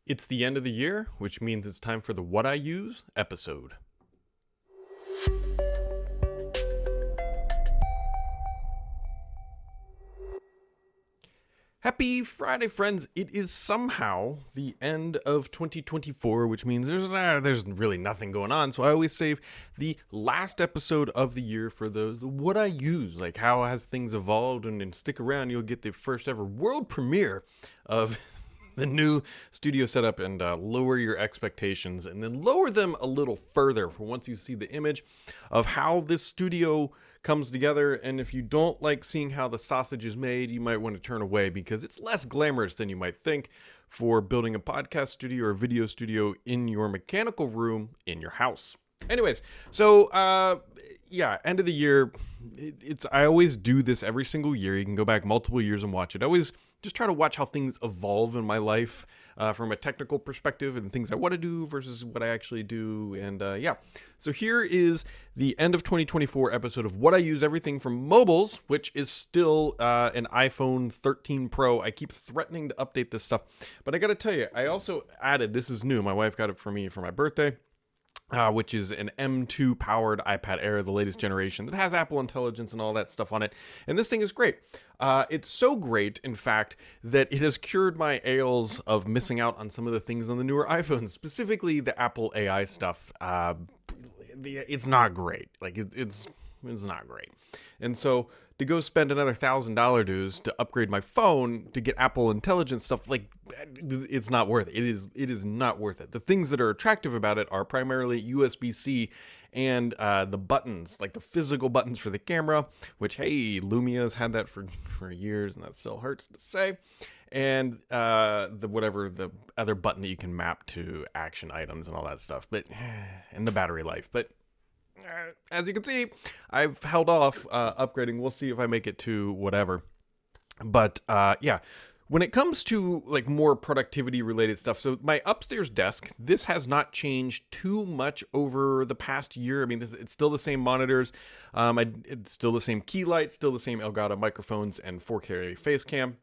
It's the end of the year, which means it's time for the What I Use episode. Happy Friday, friends. It is somehow the end of 2024, which means there's really nothing going on. So I always save the last episode of the year for the What I Use, like how has things evolved, and then stick around. You'll get the first ever world premiere of the new studio setup and lower your expectations and then lower them a little further for once you see the image of how this studio comes together. And if you don't like seeing how the sausage is made, you might want to turn away because it's less glamorous than you might think for building a podcast studio or a video studio in your mechanical room in your house. Anyways, so end of the year. I always do this every single year. You can go back multiple years and watch it. I always just try to watch how things evolve in my life from a technical perspective and things I want to do versus what I actually do. And so here is the end of 2024 episode of What I Use, everything from mobiles, which is still an iPhone 13 Pro. I keep threatening to update this stuff, but I got to tell you, I also added, this is new. My wife got it for me for my birthday. Which is an M2 powered iPad Air, the latest generation that has Apple Intelligence and all that stuff on it. And this thing is great. It's so great, in fact, that it has cured my ails of missing out on some of the things on the newer iPhones, specifically the Apple AI stuff. It's not great. It's not great. And so to go spend another $1,000 dues to upgrade my phone to get Apple Intelligence stuff, it's not worth it. It is not worth it. The things that are attractive about it are primarily USB-C and the buttons, like the physical buttons for the camera, which, hey, Lumia's had that for years, and that still hurts to say. And the other button that you can map to action items and all that stuff, and the battery life. But as you can see, I've held off upgrading. We'll see if I make it to whatever. But when it comes to like more productivity related stuff, so my upstairs desk, this has not changed too much over the past year. I mean, it's still the same monitors. It's still the same key lights, still the same Elgato microphones and 4K face cam.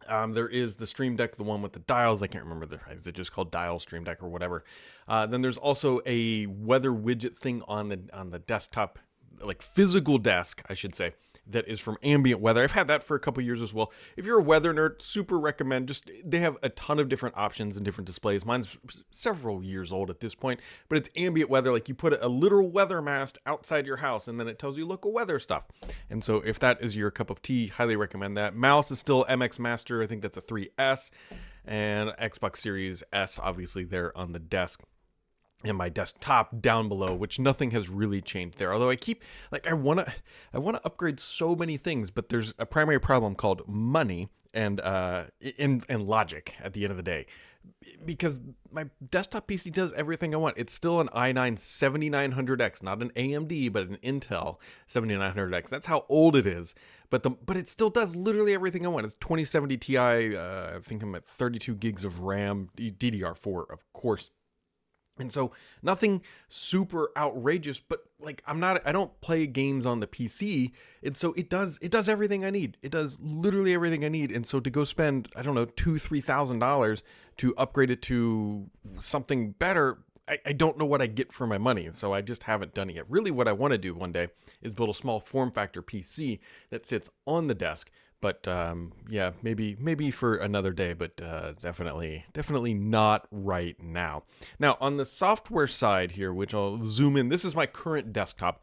There is the Stream Deck, the one with the dials. I can't remember, is it just called Dial Stream Deck or whatever? Then there's also a weather widget thing on the desktop, like physical desk, I should say, that is from Ambient Weather. I've had that for a couple years as well. If you're a weather nerd, super recommend. They have a ton of different options and different displays. Mine's several years old at this point, but it's Ambient Weather. Like you put a literal weather mast outside your house, and then it tells you local weather stuff. And so if that is your cup of tea, highly recommend that. Mouse is still MX Master. I think that's a 3S, and Xbox Series S, obviously there on the desk. And my desktop down below, which nothing has really changed there. Although I want to upgrade so many things, but there's a primary problem called money and logic at the end of the day. Because my desktop PC does everything I want. It's still an i9 7900X, not an AMD, but an Intel 7900X. That's how old it is. But it still does literally everything I want. It's 2070 Ti. I think I'm at 32 gigs of RAM, DDR4, of course. And so nothing super outrageous, but I don't play games on the PC. And so it does everything I need. It does literally everything I need. And so to go spend, I don't know, $2,000-$3,000 to upgrade it to something better, I don't know what I get for my money. And so I just haven't done it yet. Really what I want to do one day is build a small form factor PC that sits on the desk. But maybe for another day, but definitely not right now. Now, on the software side here, which I'll zoom in, this is my current desktop.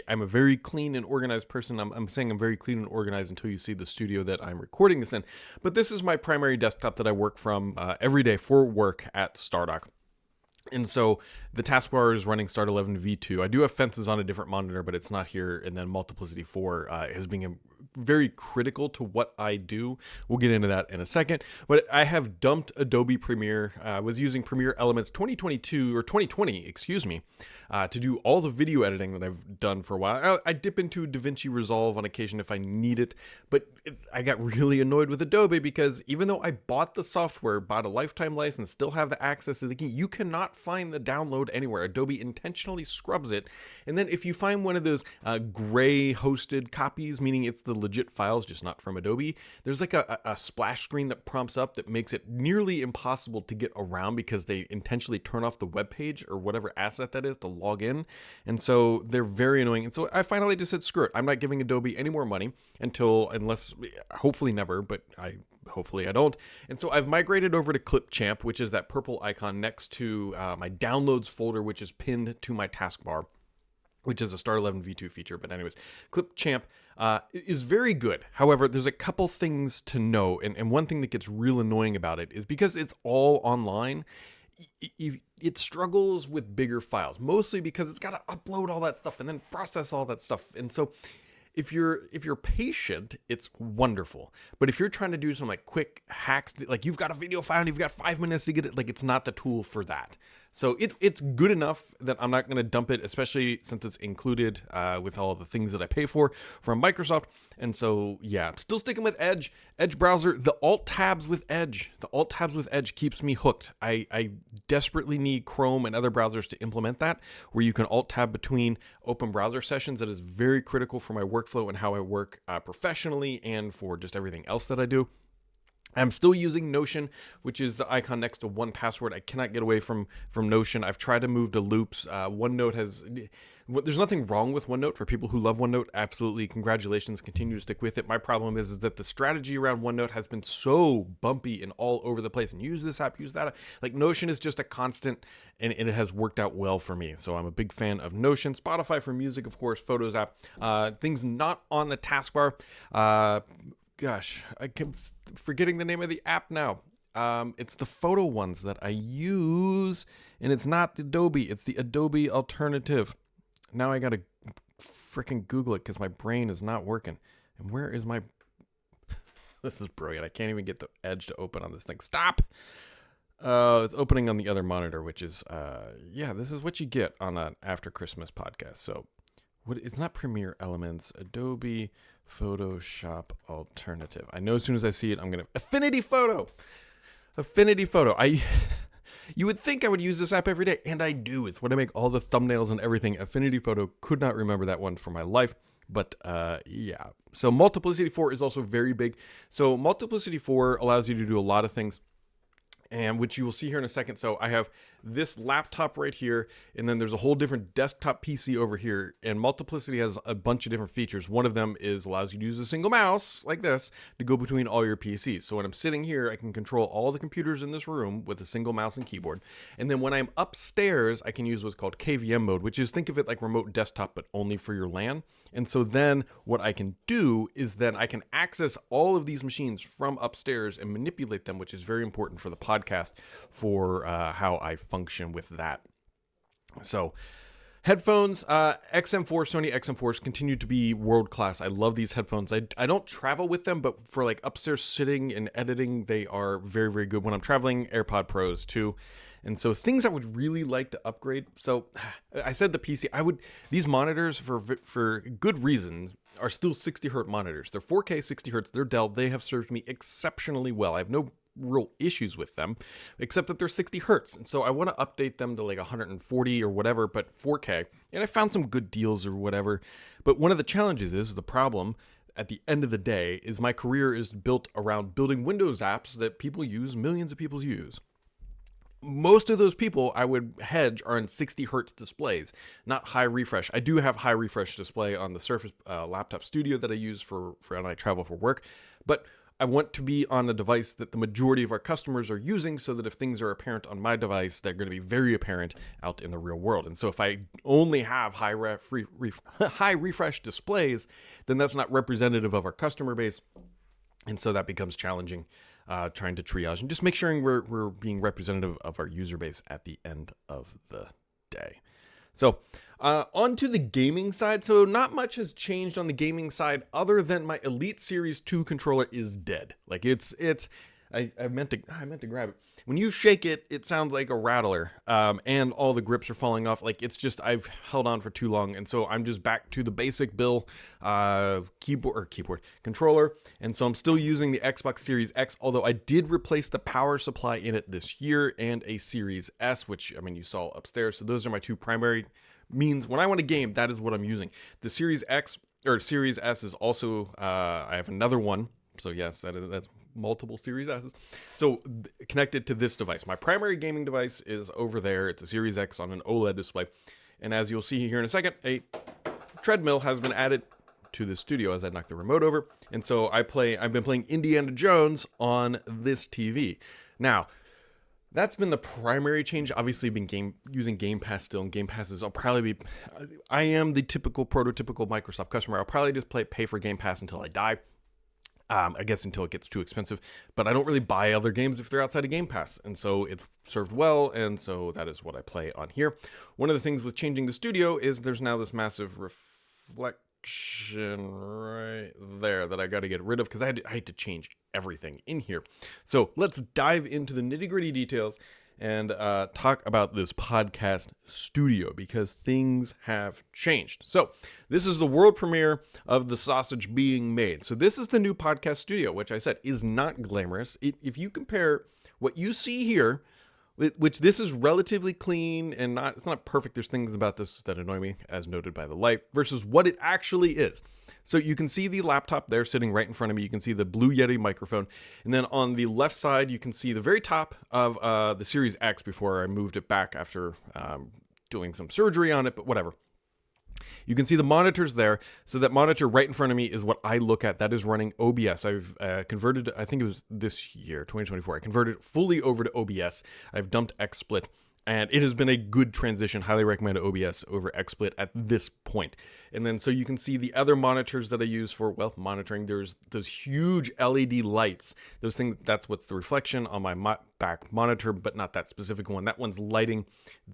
I'm a very clean and organized person. I'm saying I'm very clean and organized until you see the studio that I'm recording this in. But this is my primary desktop that I work from every day for work at Stardock. And so the taskbar is running Start 11 V2. I do have Fences on a different monitor, but it's not here. And then Multiplicity 4 is being very critical to what I do. We'll get into that in a second. But I have dumped Adobe Premiere. I was using Premiere Elements 2020, to do all the video editing that I've done for a while. I dip into DaVinci Resolve on occasion if I need it. But I got really annoyed with Adobe because even though I bought the software, bought a lifetime license, still have the access to the key, you cannot find the download anywhere. Adobe intentionally scrubs it. And then if you find one of those gray hosted copies, meaning it's the legit files, just not from Adobe, there's like a splash screen that prompts up that makes it nearly impossible to get around because they intentionally turn off the web page or whatever asset that is to log in. And so they're very annoying. And so I finally just said, screw it. I'm not giving Adobe any more money unless, hopefully never, but hopefully I don't. And so I've migrated over to Clipchamp, which is that purple icon next to my downloads folder, which is pinned to my taskbar, which is a Start 11 V2 feature. But anyways, Clipchamp is very good. However, there's a couple things to know. And one thing that gets real annoying about it is because it's all online, it struggles with bigger files, mostly because it's got to upload all that stuff and then process all that stuff. And so if you're patient, it's wonderful. But if you're trying to do some like quick hacks, like you've got a video file and you've got 5 minutes to get it, like it's not the tool for that. So it's good enough that I'm not going to dump it, especially since it's included with all the things that I pay for from Microsoft. And so, yeah, I'm still sticking with Edge browser. The Alt tabs with Edge keeps me hooked. I desperately need Chrome and other browsers to implement that, where you can Alt tab between open browser sessions. That is very critical for my workflow and how I work professionally and for just everything else that I do. I'm still using Notion, which is the icon next to 1Password. I cannot get away from Notion. I've tried to move to Loops. There's nothing wrong with OneNote. For people who love OneNote, absolutely, congratulations, continue to stick with it. My problem is that the strategy around OneNote has been so bumpy and all over the place. And use this app, use that app. Like Notion is just a constant, and it has worked out well for me. So I'm a big fan of Notion. Spotify for music, of course, Photos app. Things not on the taskbar. Gosh, I keep forgetting the name of the app now. It's the photo ones that I use, and it's not Adobe. It's the Adobe alternative. Now I gotta freaking Google it because my brain is not working. And where is my... This is brilliant. I can't even get the Edge to open on this thing. Stop! It's opening on the other monitor, which is, this is what you get on an After Christmas podcast. So, it's not Premiere Elements, Adobe Photoshop Alternative. I know as soon as I see it, I'm going to... Affinity Photo! You would think I would use this app every day, and I do. It's when I make all the thumbnails and everything. Affinity Photo, could not remember that one for my life. But yeah. So Multiplicity 4 is also very big. So Multiplicity 4 allows you to do a lot of things, and which you will see here in a second. So I have this laptop right here, and then there's a whole different desktop PC over here, and Multiplicity has a bunch of different features. One of them allows you to use a single mouse like this to go between all your PCs. So when I'm sitting here, I can control all the computers in this room with a single mouse and keyboard. And then when I'm upstairs, I can use what's called KVM mode, which is, think of it like remote desktop, but only for your LAN. And so then what I can do is then I can access all of these machines from upstairs and manipulate them, which is very important for the podcast, for how I function with that. So headphones, Sony XM4s continue to be world class. I love these headphones. I don't travel with them, but for like upstairs sitting and editing, they are very, very good. When I'm traveling, AirPod Pros too. And so things I would really like to upgrade. So I said the PC, these monitors for good reasons are still 60 hertz monitors. They're 4K 60 hertz. They're Dell. They have served me exceptionally well. I have no real issues with them, except that they're 60 hertz. And so I want to update them to like 140 or whatever, but 4K. And I found some good deals or whatever. But one of the challenges is the problem at the end of the day is my career is built around building Windows apps that people use, millions of people use. Most of those people I would hedge are in 60 hertz displays, not high refresh. I do have high refresh display on the Surface laptop studio that I use for when I travel for work, but I want to be on a device that the majority of our customers are using, so that if things are apparent on my device, they're going to be very apparent out in the real world. And so if I only have high refresh displays, then that's not representative of our customer base. And so that becomes challenging, trying to triage and just make sure we're being representative of our user base at the end of the day. So on to the gaming side. So not much has changed on the gaming side other than my Elite Series 2 controller is dead. Like I meant to grab it. When you shake it, it sounds like a rattler, and all the grips are falling off. Like it's just, I've held on for too long. And so I'm just back to the basic Bill keyboard controller. And so I'm still using the Xbox Series X, although I did replace the power supply in it this year, and a Series S, which, I mean, you saw upstairs. So those are my two primary means. When I want to game, that is what I'm using. The Series X or Series S is also, I have another one. So yes, that's multiple Series S's. So connected to this device. My primary gaming device is over there. It's a Series X on an OLED display. And as you'll see here in a second, a treadmill has been added to the studio as I knock the remote over. And so I've been playing Indiana Jones on this TV. Now, that's been the primary change. Obviously, been using Game Pass still, and Game Pass I am the prototypical Microsoft customer. I'll probably just pay for Game Pass until I die. I guess until it gets too expensive. But I don't really buy other games if they're outside of Game Pass. And so it's served well, and so that is what I play on here. One of the things with changing the studio is there's now this massive reflection right there that I got to get rid of because I had to change everything in here. So let's dive into the nitty-gritty details and talk about this podcast studio because things have changed. So this is the world premiere of the sausage being made. So this is the new podcast studio, which I said is not glamorous. If you compare what you see here, which this is relatively clean and it's not perfect. There's things about this that annoy me, as noted by the light, versus what it actually is. So you can see the laptop there sitting right in front of me. You can see the Blue Yeti microphone. And then on the left side, you can see the very top of the Series X before I moved it back after doing some surgery on it, but whatever. You can see the monitors there. So that monitor right in front of me is what I look at. That is running OBS. I've converted, I think it was this year, 2024. I converted fully over to OBS. I've dumped XSplit. And it has been a good transition. Highly recommend OBS over XSplit at this point. And then so you can see the other monitors that I use for, monitoring. There's those huge LED lights. Those things, that's what's the reflection on my back monitor, but not that specific one. That one's lighting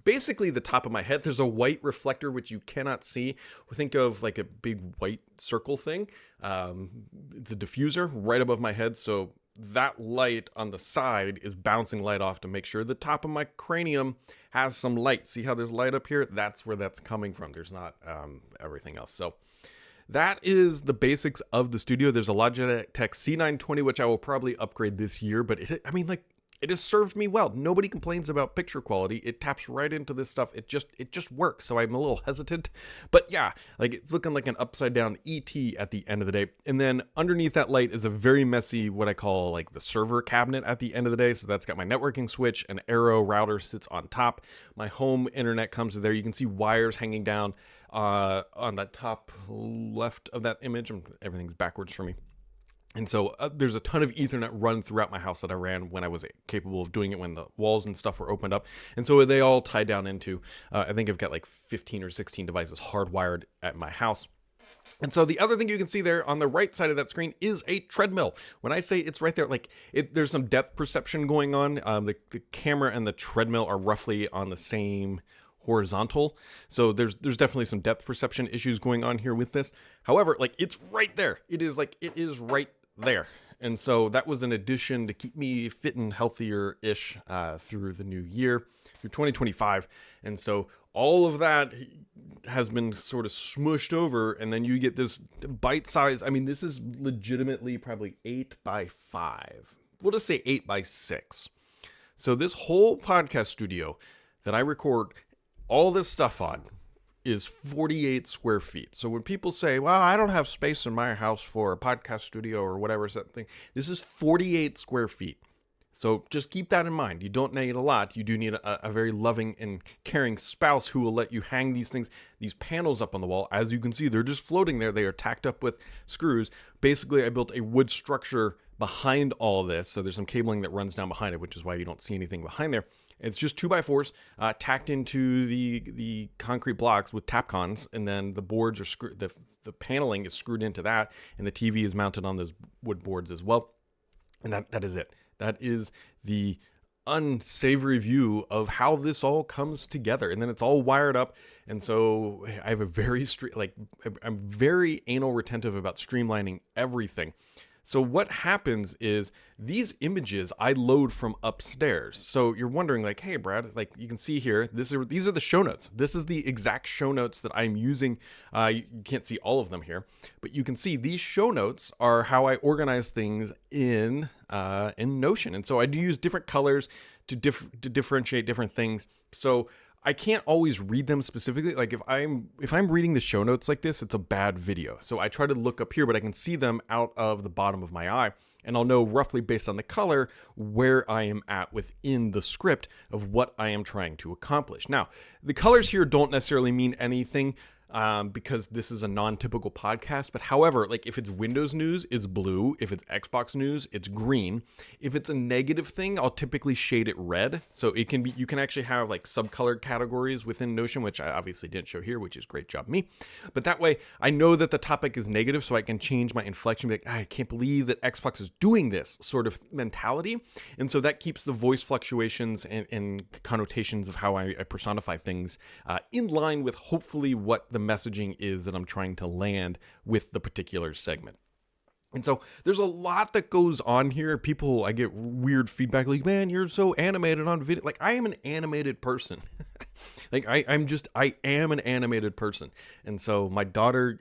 basically the top of my head. There's a white reflector, which you cannot see. Think of like a big white circle thing. It's a diffuser right above my head. So that light on the side is bouncing light off to make sure the top of my cranium has some light. See how there's light up here? That's where that's coming from. There's not everything else. So that is the basics of the studio. There's a Logitech C920, which I will probably upgrade this year, but it has served me well. Nobody complains about picture quality. It taps right into this stuff. It just works. So I'm a little hesitant, but yeah, like it's looking like an upside down ET at the end of the day. And then underneath that light is a very messy, what I call like the server cabinet at the end of the day. So that's got my networking switch, an Arrow router sits on top. My home internet comes to there. You can see wires hanging down on the top left of that image. Everything's backwards for me. And so there's a ton of Ethernet run throughout my house that I ran when I was capable of doing it when the walls and stuff were opened up. And so they all tie down into, I think I've got like 15 or 16 devices hardwired at my house. And so the other thing you can see there on the right side of that screen is a treadmill. When I say it's right there, there's some depth perception going on. The camera and the treadmill are roughly on the same horizontal. So there's definitely some depth perception issues going on here with this. However, it's right there. It is right there. And so that was an addition to keep me fit and healthier-ish through the new year, through 2025. And so all of that has been sort of smushed over, and then you get this bite size. I mean, this is legitimately probably 8x5. We'll just say 8x6. So this whole podcast studio that I record all this stuff on is 48 square feet. So when people say, well, I don't have space in my house for a podcast studio or whatever, something, this is 48 square feet. So just keep that in mind. You don't need a lot. You do need a very loving and caring spouse who will let you hang these panels up on the wall. As you can see, they're just floating there. They are tacked up with screws. Basically, I built a wood structure behind all of this. So there's some cabling that runs down behind it, which is why you don't see anything behind there. It's just 2x4s tacked into the concrete blocks with Tapcons, and then the boards are screwed. The paneling is screwed into that, and the TV is mounted on those wood boards as well. And that is it. That is the unsavory view of how this all comes together, and then it's all wired up. And so I have I'm very anal retentive about streamlining everything. So what happens is these images I load from upstairs. So you're wondering hey, Brad, you can see here, these are the show notes. This is the exact show notes that I'm using. You can't see all of them here, but you can see these show notes are how I organize things in Notion. And so I do use different colors to differentiate different things. So I can't always read them specifically. Like if I'm reading the show notes like this, it's a bad video. So I try to look up here, but I can see them out of the bottom of my eye, and I'll know roughly based on the color where I am at within the script of what I am trying to accomplish. Now, the colors here don't necessarily mean anything, because this is a non-typical podcast. But however, like if it's Windows news, it's blue. If it's Xbox news, it's green. If it's a negative thing, I'll typically shade it red. So it can be, you can actually have like subcolored categories within Notion, which I obviously didn't show here, which is great job me. But that way I know that the topic is negative, so I can change my inflection, be like, I can't believe that Xbox is doing this sort of mentality. And so that keeps the voice fluctuations and connotations of how I personify things in line with hopefully what the messaging is that I'm trying to land with the particular segment. And so there's a lot that goes on here. People, I get weird feedback like, man, you're so animated on video. Like, I am an animated person. Like, I am an animated person. And so my daughter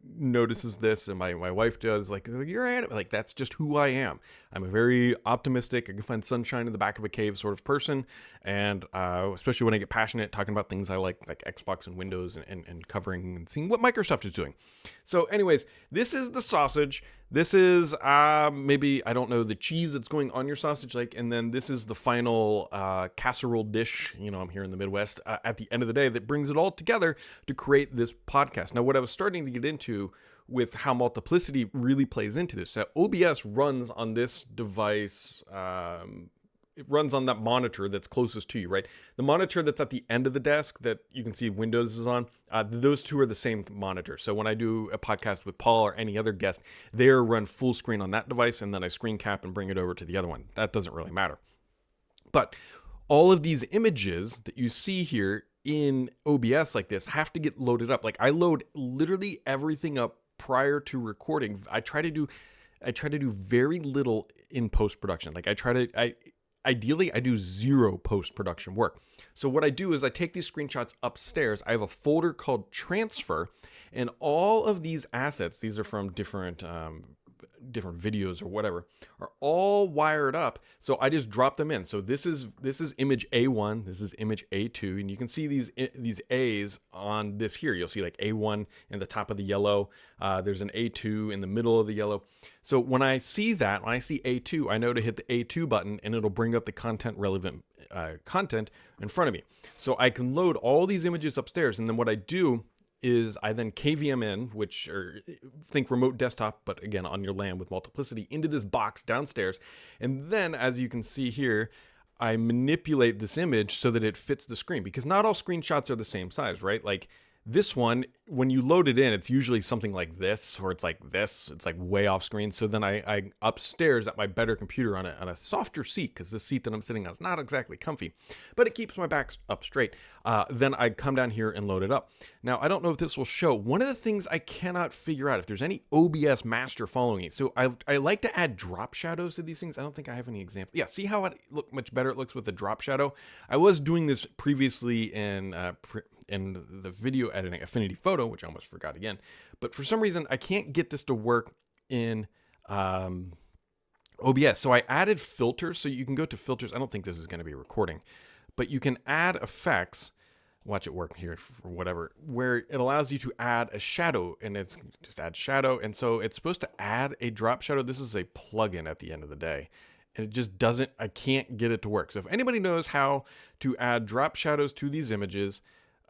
notices this, and my wife does, like, you're animated. Like, that's just who I am. I'm a very optimistic, I can find sunshine in the back of a cave sort of person. And especially when I get passionate talking about things I like Xbox and Windows and covering and seeing what Microsoft is doing. So anyways, this is the sausage. This is maybe, I don't know, the cheese that's going on your sausage, like, and then this is the final casserole dish, you know, I'm here in the Midwest, at the end of the day, that brings it all together to create this podcast. Now, what I was starting to get into with how Multiplicity really plays into this, so OBS runs on this device, it runs on that monitor that's closest to you, right? The monitor that's at the end of the desk that you can see Windows is on, those two are the same monitor. So when I do a podcast with Paul or any other guest, they're run full screen on that device, and then I screen cap and bring it over to the other one. That doesn't really matter. But all of these images that you see here in OBS like this have to get loaded up. Like, I load literally everything up prior to recording. I try to do very little in post-production. Like, ideally, I do zero post-production work. So what I do is I take these screenshots upstairs. I have a folder called transfer, and all of these assets, these are from different videos or whatever, are all wired up. So I just drop them in. So this is image A1, this is image A2, and you can see these A's on this here. You'll see like A1 in the top of the yellow. There's an A2 in the middle of the yellow. So when I see A2, I know to hit the A2 button, and it'll bring up the content relevant content in front of me. So I can load all these images upstairs, and then what I do is I then KVM in, which, or think remote desktop, but again on your LAN with Multiplicity, into this box downstairs. And then, as you can see here, I manipulate this image so that it fits the screen, because not all screenshots are the same size, right? Like this one, when you load it in, it's usually something like this, or it's like this, it's like way off screen. So then I upstairs at my better computer on a softer seat, because the seat that I'm sitting on is not exactly comfy, but it keeps my back up straight. Then I come down here and load it up. Now, I don't know if this will show. One of the things I cannot figure out, if there's any OBS master following it. So I like to add drop shadows to these things. I don't think I have any examples. Yeah, see how it look much better it looks with the drop shadow? I was doing this previously in the video editing Affinity Photo, which I almost forgot again. But for some reason, I can't get this to work in OBS. So I added filters. So you can go to filters. I don't think this is going to be recording, but you can add effects. Watch it work here for whatever, where it allows you to add a shadow, and it's just add shadow. And so it's supposed to add a drop shadow. This is a plugin at the end of the day. And it just doesn't, I can't get it to work. So if anybody knows how to add drop shadows to these images,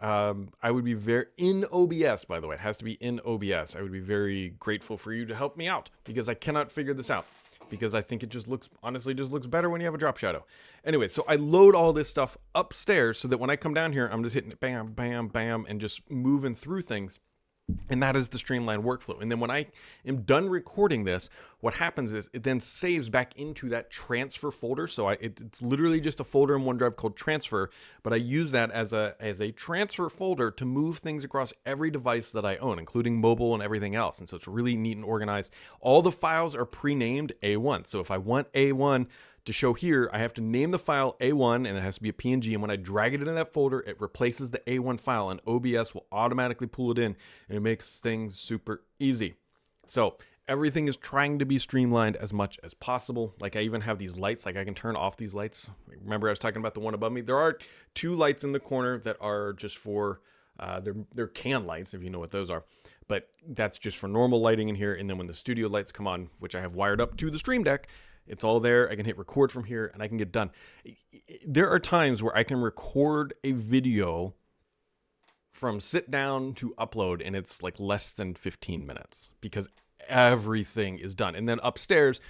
I would be in OBS, by the way, it has to be in OBS. I would be very grateful for you to help me out, because I cannot figure this out, because I think it just looks, honestly, just looks better when you have a drop shadow. Anyway, so I load all this stuff upstairs so that when I come down here, I'm just hitting bam, bam, bam, and just moving through things. And that is the streamlined workflow. And then when I am done recording this, what happens is it then saves back into that transfer folder. So it's literally just a folder in OneDrive called transfer, but I use that as a transfer folder to move things across every device that I own, including mobile and everything else. And so it's really neat and organized. All the files are pre-named A1. So if I want A1 to show here, I have to name the file A1, and it has to be a PNG, and when I drag it into that folder, it replaces the A1 file, and OBS will automatically pull it in, and it makes things super easy. So Everything is trying to be streamlined as much as possible. Like I even have these lights, like I can turn off these lights. Remember I was talking about the one above me? There are 2 lights in the corner that are just for, they're can lights, if you know what those are. But that's just for normal lighting in here. And then when the studio lights come on, which I have wired up to the Stream Deck, it's all there. I can hit record from here and I can get done. There are times where I can record a video from sit down to upload and it's like less than 15 minutes because everything is done. And then upstairs,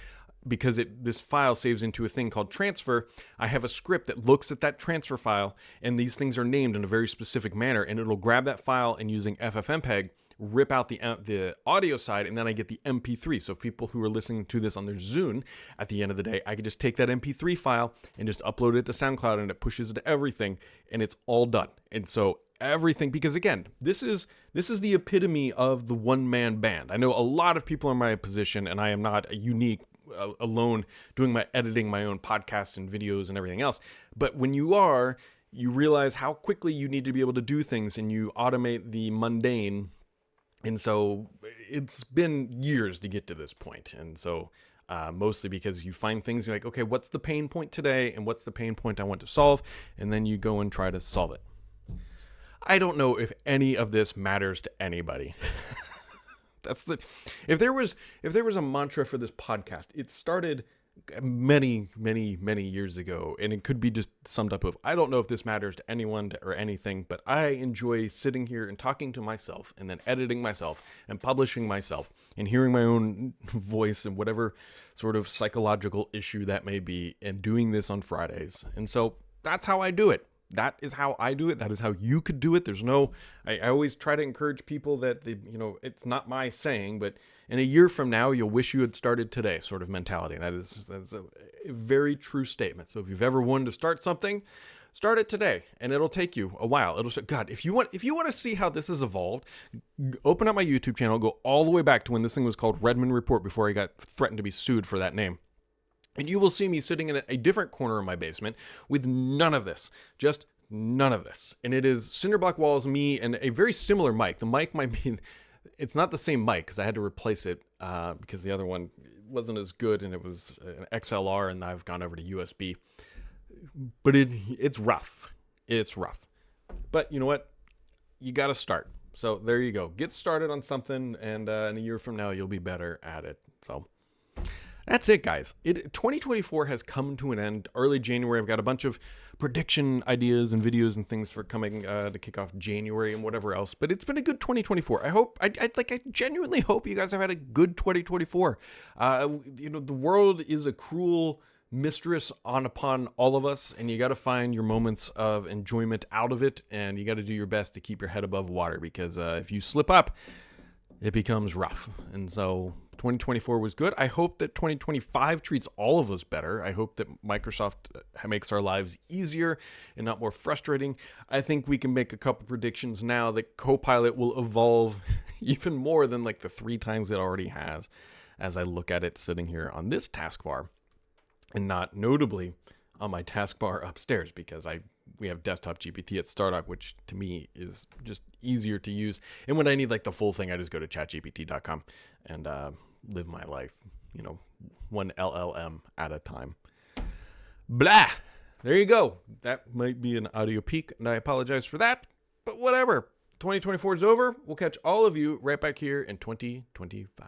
because this file saves into a thing called transfer, I have a script that looks at that transfer file and these things are named in a very specific manner and it'll grab that file and using FFmpeg rip out the audio side, and then I get the MP3. So people who are listening to this on their Zune, at the end of the day, I can just take that MP3 file and just upload it to SoundCloud, and it pushes it to everything, and it's all done. And so everything, because again, this is the epitome of the one-man band. I know a lot of people in my position, and I am not unique alone doing my editing, my own podcasts and videos and everything else. But when you are, you realize how quickly you need to be able to do things, and you automate the mundane. And so it's been years to get to this point. And so mostly because you find things, you're like, okay, what's the pain point today? And what's the pain point I want to solve? And then you go and try to solve it. I don't know if any of this matters to anybody. If there was a mantra for this podcast, it started many years ago, and it could be just summed up of, I don't know if this matters to anyone or anything, but I enjoy sitting here and talking to myself and then editing myself and publishing myself and hearing my own voice and whatever sort of psychological issue that may be, and doing this on Fridays. And so that's how I do it. That is how I do it. That is how you could do it. There's no, I always try to encourage people that it's not my saying, but in a year from now, you'll wish you had started today sort of mentality. That's a very true statement. So if you've ever wanted to start something, start it today, and it'll take you a while. God, if you want to see how this has evolved, open up my YouTube channel, go all the way back to when this thing was called Redmond Report before I got threatened to be sued for that name. And you will see me sitting in a different corner of my basement with none of this, just none of this. And it is cinder block walls, me, and a very similar mic. The mic might be, it's not the same mic because I had to replace it because the other one wasn't as good, and it was an XLR, and I've gone over to USB. But it's rough. It's rough. But you know what? You got to start. So there you go. Get started on something, and in a year from now, you'll be better at it. So that's it, guys. 2024 has come to an end. Early January, I've got a bunch of prediction ideas and videos and things for coming to kick off January and whatever else. But it's been a good 2024. I genuinely hope you guys have had a good 2024. The world is a cruel mistress upon all of us, and you got to find your moments of enjoyment out of it, and you got to do your best to keep your head above water, because if you slip up, it becomes rough. And so 2024 was good. I hope that 2025 treats all of us better. I hope that Microsoft makes our lives easier and not more frustrating. I think we can make a couple predictions now that Copilot will evolve even more than like the 3 times it already has, as I look at it sitting here on this taskbar, and not notably on my taskbar upstairs, because we have desktop GPT at startup, which to me is just easier to use. And when I need like the full thing, I just go to chatgpt.com and live my life, one LLM at a time. Blah. There you go. That might be an audio peak, and I apologize for that, but whatever. 2024 is over. We'll catch all of you right back here in 2025.